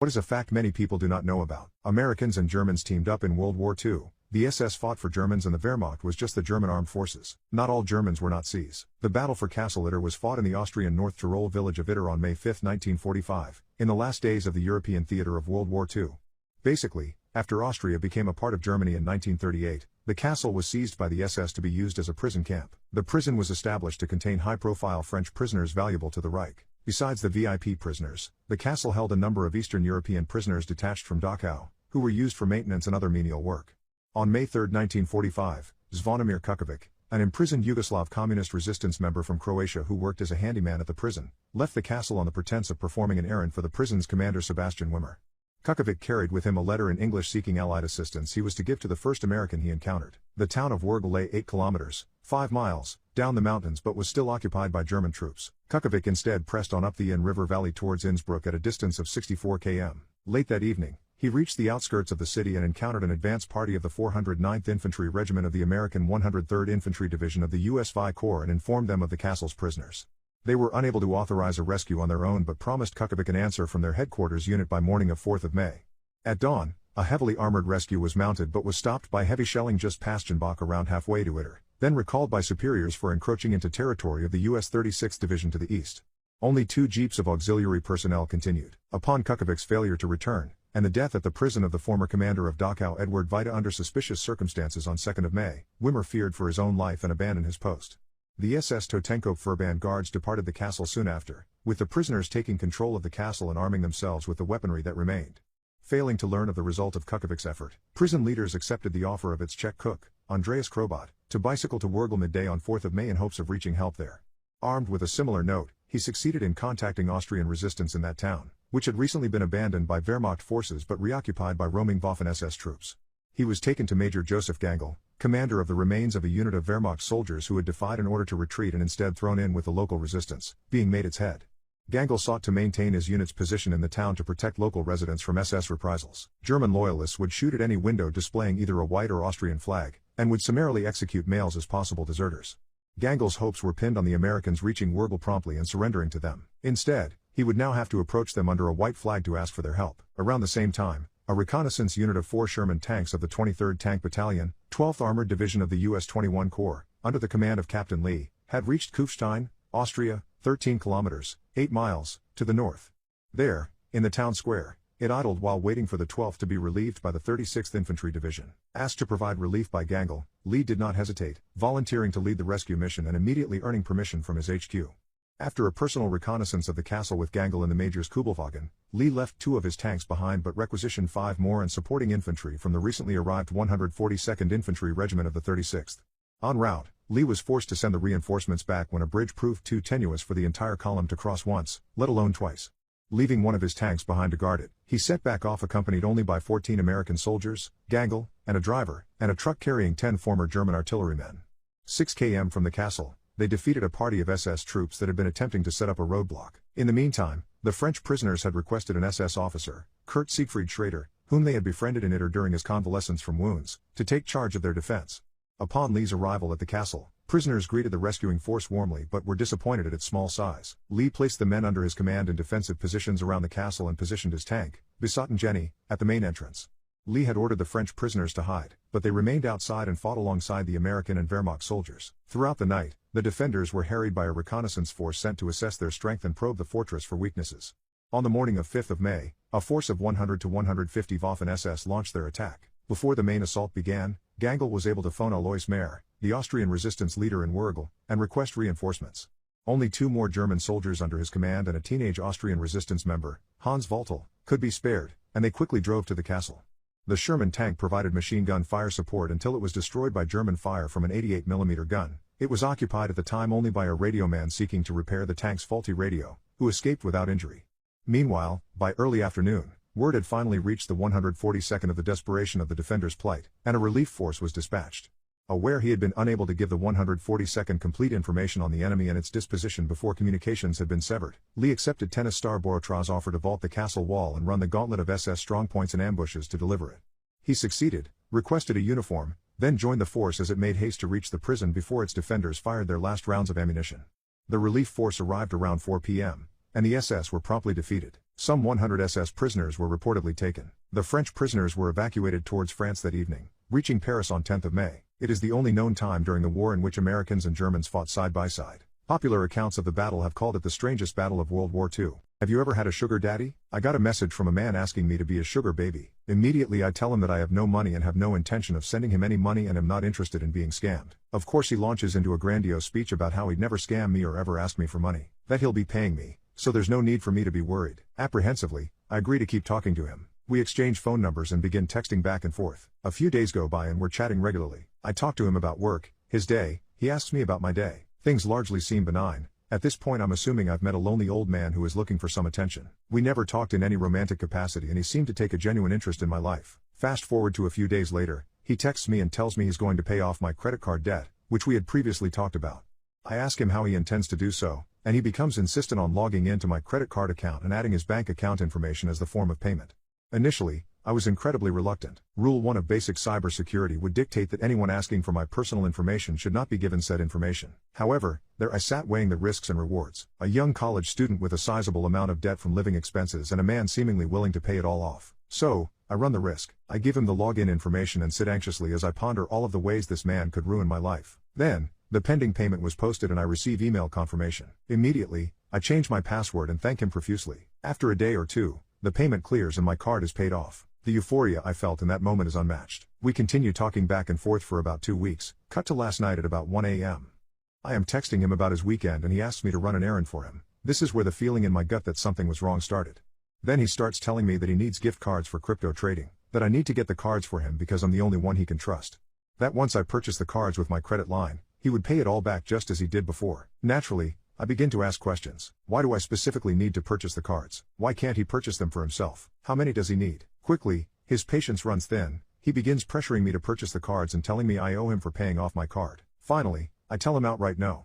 What is a fact many people do not know about? Americans and Germans teamed up in World War II. The SS fought for Germans and the Wehrmacht was just the German armed forces. Not all Germans were Nazis. The battle for Castle Itter was fought in the Austrian North Tyrol village of Itter on May 5, 1945, in the last days of the European theater of World War II. Basically, after Austria became a part of Germany in 1938, the castle was seized by the SS to be used as a prison camp. The prison was established to contain high-profile French prisoners valuable to the Reich. Besides the VIP prisoners, the castle held a number of Eastern European prisoners detached from Dachau, who were used for maintenance and other menial work. On May 3, 1945, Zvonimir Kukovic, an imprisoned Yugoslav communist resistance member from Croatia who worked as a handyman at the prison, left the castle on the pretense of performing an errand for the prison's commander Sebastian Wimmer. Kukovic carried with him a letter in English seeking Allied assistance he was to give to the first American he encountered. The town of Wergel lay 8 kilometers, 5 miles, down the mountains but was still occupied by German troops. Kukovic instead pressed on up the Inn River Valley towards Innsbruck at a distance of 64 km. Late that evening, he reached the outskirts of the city and encountered an advance party of the 409th Infantry Regiment of the American 103rd Infantry Division of the U.S. Vi Corps and informed them of the castle's prisoners. They were unable to authorize a rescue on their own but promised Kukovic an answer from their headquarters unit by morning of 4th of May. At dawn, a heavily armored rescue was mounted but was stopped by heavy shelling just past Jenbach around halfway to Itter, then recalled by superiors for encroaching into territory of the U.S. 36th Division to the east. Only 2 jeeps of auxiliary personnel continued. Upon Kukovic's failure to return, and the death at the prison of the former commander of Dachau Edward Vita under suspicious circumstances on 2nd of May, Wimmer feared for his own life and abandoned his post. The SS Totenkopf Verband guards departed the castle soon after, with the prisoners taking control of the castle and arming themselves with the weaponry that remained. Failing to learn of the result of Kukovic's effort, prison leaders accepted the offer of its Czech cook, Andreas Krobot, to bicycle to Wergel midday on 4th of May in hopes of reaching help there. Armed with a similar note, he succeeded in contacting Austrian resistance in that town, which had recently been abandoned by Wehrmacht forces but reoccupied by roaming Waffen-SS troops. He was taken to Major Joseph Gangel, commander of the remains of a unit of Wehrmacht soldiers who had defied an order to retreat and instead thrown in with the local resistance, being made its head. Gangel sought to maintain his unit's position in the town to protect local residents from SS reprisals. German loyalists would shoot at any window displaying either a white or Austrian flag, and would summarily execute males as possible deserters. Gangel's hopes were pinned on the Americans reaching Wergel promptly and surrendering to them. Instead, he would now have to approach them under a white flag to ask for their help. Around the same time, a reconnaissance unit of 4 Sherman tanks of the 23rd Tank Battalion, 12th Armored Division of the U.S. 21 Corps, under the command of Captain Lee, had reached Kufstein, Austria, 13 kilometers, 8 miles, to the north. There, in the town square, it idled while waiting for the 12th to be relieved by the 36th Infantry Division. Asked to provide relief by Gangel, Lee did not hesitate, volunteering to lead the rescue mission and immediately earning permission from his HQ. After a personal reconnaissance of the castle with Gangel in the Major's Kubelwagen, Lee left 2 of his tanks behind but requisitioned 5 more and supporting infantry from the recently arrived 142nd Infantry Regiment of the 36th. En route, Lee was forced to send the reinforcements back when a bridge proved too tenuous for the entire column to cross once, let alone twice. Leaving one of his tanks behind to guard it, he set back off accompanied only by 14 American soldiers, Gangel, and a driver, and a truck carrying 10 former German artillerymen. 6 km from the castle, they defeated a party of SS troops that had been attempting to set up a roadblock. In the meantime, the French prisoners had requested an SS officer, Kurt Siegfried Schrader, whom they had befriended in Itter during his convalescence from wounds, to take charge of their defense. Upon Lee's arrival at the castle, prisoners greeted the rescuing force warmly but were disappointed at its small size. Lee placed the men under his command in defensive positions around the castle and positioned his tank, Bisot and Jenny, at the main entrance. Lee had ordered the French prisoners to hide, but they remained outside and fought alongside the American and Wehrmacht soldiers. Throughout the night, the defenders were harried by a reconnaissance force sent to assess their strength and probe the fortress for weaknesses. On the morning of 5th of May, a force of 100 to 150 Waffen-SS launched their attack. Before the main assault began, Gangel was able to phone Alois Mayer, the Austrian resistance leader in Wergel, and request reinforcements. Only 2 more German soldiers under his command and a teenage Austrian resistance member, Hans Voltel, could be spared, and they quickly drove to the castle. The Sherman tank provided machine gun fire support until it was destroyed by German fire from an 88mm gun. It was occupied at the time only by a radioman seeking to repair the tank's faulty radio, who escaped without injury. Meanwhile, by early afternoon, word had finally reached the 142nd of the desperation of the defenders' plight, and a relief force was dispatched. Aware he had been unable to give the 142nd complete information on the enemy and its disposition before communications had been severed, Lee accepted Tennis Star Borotra's offer to vault the castle wall and run the gauntlet of SS strongpoints and ambushes to deliver it. He succeeded, requested a uniform, then joined the force as it made haste to reach the prison before its defenders fired their last rounds of ammunition. The relief force arrived around 4 p.m., and the SS were promptly defeated. Some 100 SS prisoners were reportedly taken. The French prisoners were evacuated towards France that evening, reaching Paris on 10th of May. It is the only known time during the war in which Americans and Germans fought side by side. Popular accounts of the battle have called it the strangest battle of World War II. Have you ever had a sugar daddy? I got a message from a man asking me to be a sugar baby. Immediately I tell him that I have no money and have no intention of sending him any money and am not interested in being scammed. Of course he launches into a grandiose speech about how he'd never scam me or ever ask me for money, that he'll be paying me, so there's no need for me to be worried. Apprehensively, I agree to keep talking to him. We exchange phone numbers and begin texting back and forth. A few days go by and we're chatting regularly. I talk to him about work, his day, he asks me about my day. Things largely seem benign. At this point I'm assuming I've met a lonely old man who is looking for some attention. We never talked in any romantic capacity and he seemed to take a genuine interest in my life. Fast forward to a few days later, he texts me and tells me he's going to pay off my credit card debt, which we had previously talked about. I ask him how he intends to do so, and he becomes insistent on logging into my credit card account and adding his bank account information as the form of payment. Initially, I was incredibly reluctant. Rule 1 of basic cybersecurity would dictate that anyone asking for my personal information should not be given said information. However, there I sat weighing the risks and rewards. A young college student with a sizable amount of debt from living expenses and a man seemingly willing to pay it all off. So, I run the risk. I give him the login information and sit anxiously as I ponder all of the ways this man could ruin my life. Then, the pending payment was posted and I receive email confirmation. Immediately, I change my password and thank him profusely. After a day or two, the payment clears and my card is paid off. The euphoria I felt in that moment is unmatched. We continue talking back and forth for about 2 weeks, cut to last night at about 1 a.m. I am texting him about his weekend and he asks me to run an errand for him. This is where the feeling in my gut that something was wrong started. Then he starts telling me that he needs gift cards for crypto trading, that I need to get the cards for him because I'm the only one he can trust. That once I purchase the cards with my credit line, he would pay it all back just as he did before. Naturally, I begin to ask questions. Why do I specifically need to purchase the cards? Why can't he purchase them for himself? How many does he need? Quickly, his patience runs thin. He begins pressuring me to purchase the cards and telling me I owe him for paying off my card. Finally, I tell him outright no.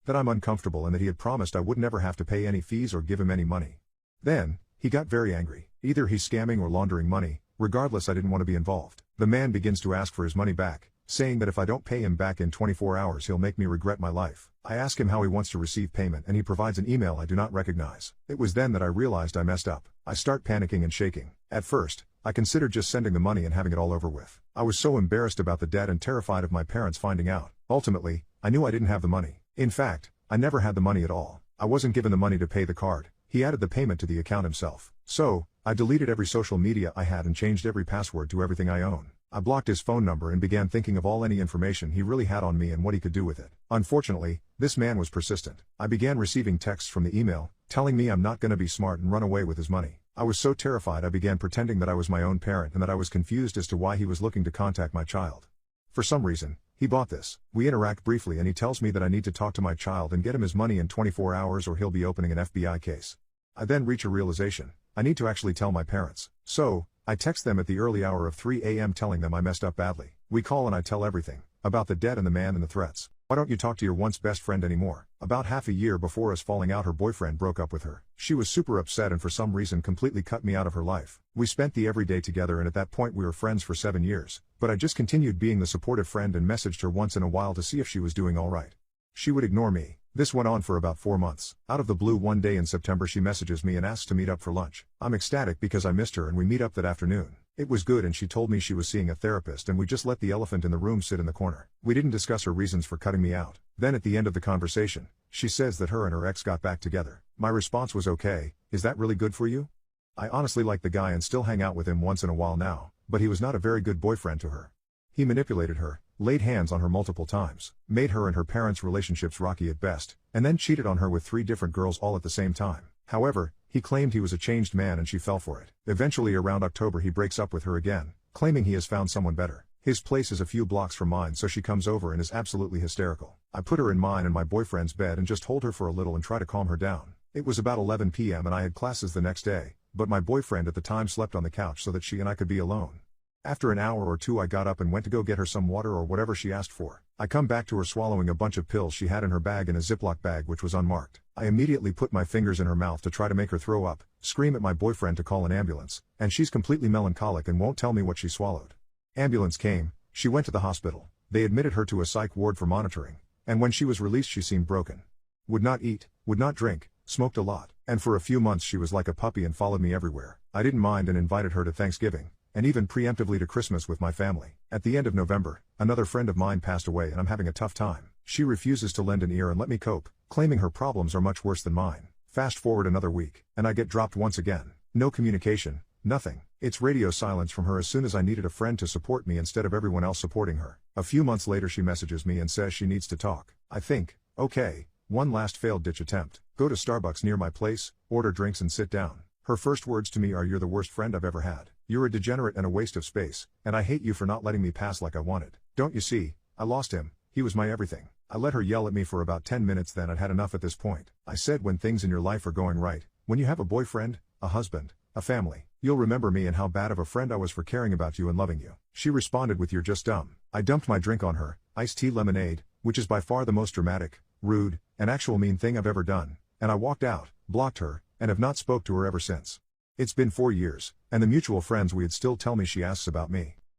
That I'm uncomfortable and that he had promised I would never have to pay any fees or give him any money. Then, he got very angry. Either he's scamming or laundering money. Regardless, I didn't want to be involved. The man begins to ask for his money back, saying that if I don't pay him back in 24 hours he'll make me regret my life. I ask him how he wants to receive payment and he provides an email I do not recognize. It was then that I realized I messed up. I start panicking and shaking. At first, I considered just sending the money and having it all over with. I was so embarrassed about the debt and terrified of my parents finding out. Ultimately, I knew I didn't have the money. In fact, I never had the money at all. I wasn't given the money to pay the card. He added the payment to the account himself. So, I deleted every social media I had and changed every password to everything I own. I blocked his phone number and began thinking of all any information he really had on me and what he could do with it. Unfortunately, this man was persistent. I began receiving texts from the email, telling me I'm not gonna be smart and run away with his money. I was so terrified I began pretending that I was my own parent and that I was confused as to why he was looking to contact my child. For some reason, he bought this. We interact briefly and he tells me that I need to talk to my child and get him his money in 24 hours or he'll be opening an FBI case. I then reach a realization. I need to actually tell my parents. So, I text them at the early hour of 3 a.m. telling them I messed up badly. We call and I tell everything. About the debt and the man and the threats. Why don't you talk to your once best friend anymore? About half a year before us falling out her boyfriend broke up with her. She was super upset and for some reason completely cut me out of her life. We spent the everyday together and at that point we were friends for 7 years. But I just continued being the supportive friend and messaged her once in a while to see if she was doing alright. She would ignore me. This went on for about 4 months. Out of the blue one day in September she messages me and asks to meet up for lunch. I'm ecstatic because I missed her and we meet up that afternoon. It was good and she told me she was seeing a therapist and we just let the elephant in the room sit in the corner. We didn't discuss her reasons for cutting me out. Then at the end of the conversation, she says that her and her ex got back together. My response was okay, is that really good for you? I honestly like the guy and still hang out with him once in a while now, but he was not a very good boyfriend to her. He manipulated her, laid hands on her multiple times, made her and her parents' relationships rocky at best, and then cheated on her with 3 different girls all at the same time. However, he claimed he was a changed man and she fell for it. Eventually around October he breaks up with her again, claiming he has found someone better. His place is a few blocks from mine so she comes over and is absolutely hysterical. I put her in mine and my boyfriend's bed and just hold her for a little and try to calm her down. It was about 11 p.m. and I had classes the next day, but my boyfriend at the time slept on the couch so that she and I could be alone. After an hour or two I got up and went to go get her some water or whatever she asked for. I come back to her swallowing a bunch of pills she had in her bag in a Ziploc bag which was unmarked. I immediately put my fingers in her mouth to try to make her throw up, scream at my boyfriend to call an ambulance, and she's completely melancholic and won't tell me what she swallowed. Ambulance came, she went to the hospital, they admitted her to a psych ward for monitoring, and when she was released she seemed broken. Would not eat, would not drink, smoked a lot, and for a few months she was like a puppy and followed me everywhere. I didn't mind and invited her to Thanksgiving, and even preemptively to Christmas with my family. At the end of November, another friend of mine passed away and I'm having a tough time. She refuses to lend an ear and let me cope, claiming her problems are much worse than mine. Fast forward another week, and I get dropped once again. No communication, nothing. It's radio silence from her as soon as I needed a friend to support me instead of everyone else supporting her. A few months later she messages me and says she needs to talk. I think, okay, one last failed ditch attempt. Go to Starbucks near my place, order drinks and sit down. Her first words to me are, "You're the worst friend I've ever had. You're a degenerate and a waste of space, and I hate you for not letting me pass like I wanted. Don't you see, I lost him, he was my everything." I let her yell at me for about 10 minutes, then I'd had enough at this point. I said, when things in your life are going right, when you have a boyfriend, a husband, a family, you'll remember me and how bad of a friend I was for caring about you and loving you. She responded with, "You're just dumb." I dumped my drink on her, iced tea lemonade, which is by far the most dramatic, rude, and actual mean thing I've ever done, and I walked out, blocked her, and have not spoke to her ever since. It's been 4 years, and the mutual friends we had still tell me she asks about me.